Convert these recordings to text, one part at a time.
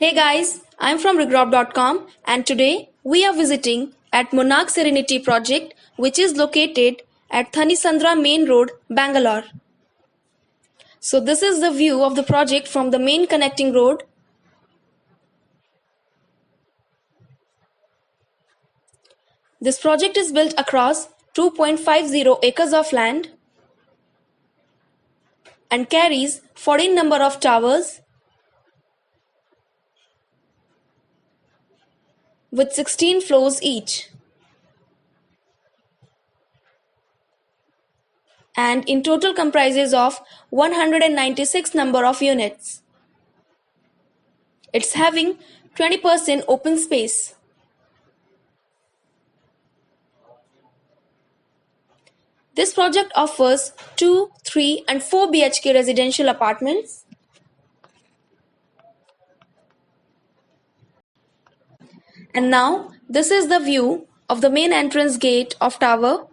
Hey guys, I'm from Regrob.com and today we are visiting at Monarch Serenity project which is located at Thanisandra Main Road, Bangalore. So this is the view of the project from the main connecting road. This project is built across 2.50 acres of land and carries 14 number of towers with 16 floors each. And in total comprises of 196 number of units. It's having 20% open space. This project offers 2, 3 and 4 BHK residential apartments. And now this is the view of the main entrance gate of tower.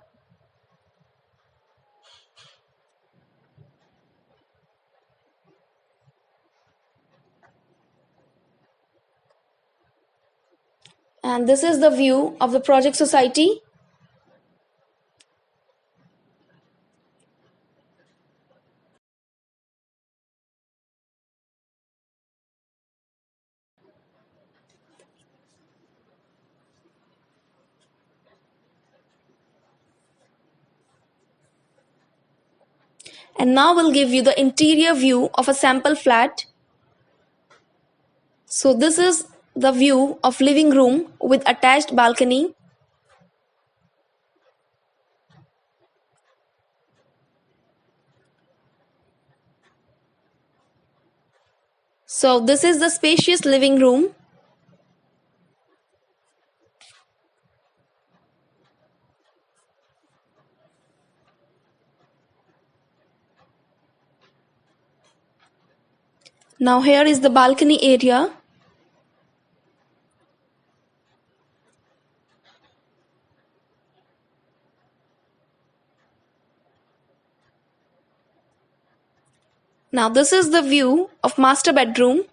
And this is the view of the project society. And now we'll give you the interior view of a sample flat. So this is the view of living room with attached balcony. So this is the spacious living room. Now here is the balcony area. Now this is the view of master bedroom.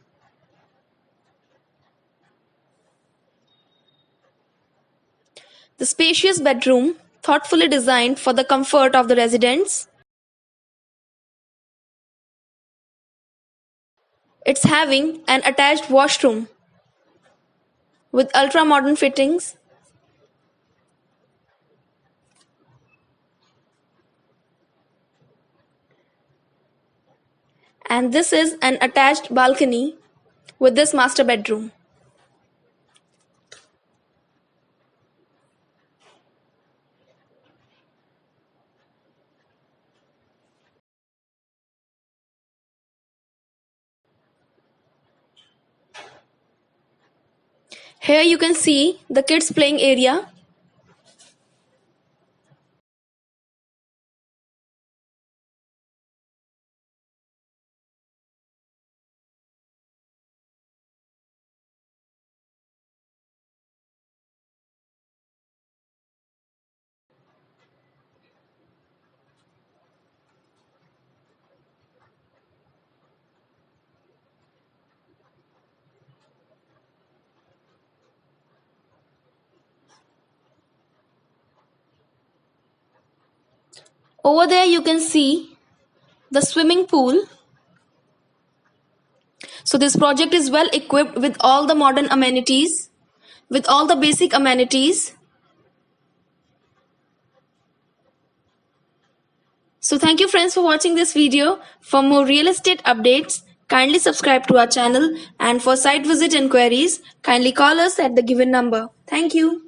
The spacious bedroom, thoughtfully designed for the comfort of the residents. It's having an attached washroom with ultra-modern fittings. And this is an attached balcony with this master bedroom. Here you can see the kids playing area. Over there you can see the swimming pool. So this project is well equipped with all the modern amenities, with all the basic amenities. So thank you friends for watching this video. For more real estate updates, kindly subscribe to our channel, and for site visit inquiries, kindly call us at the given number. Thank you.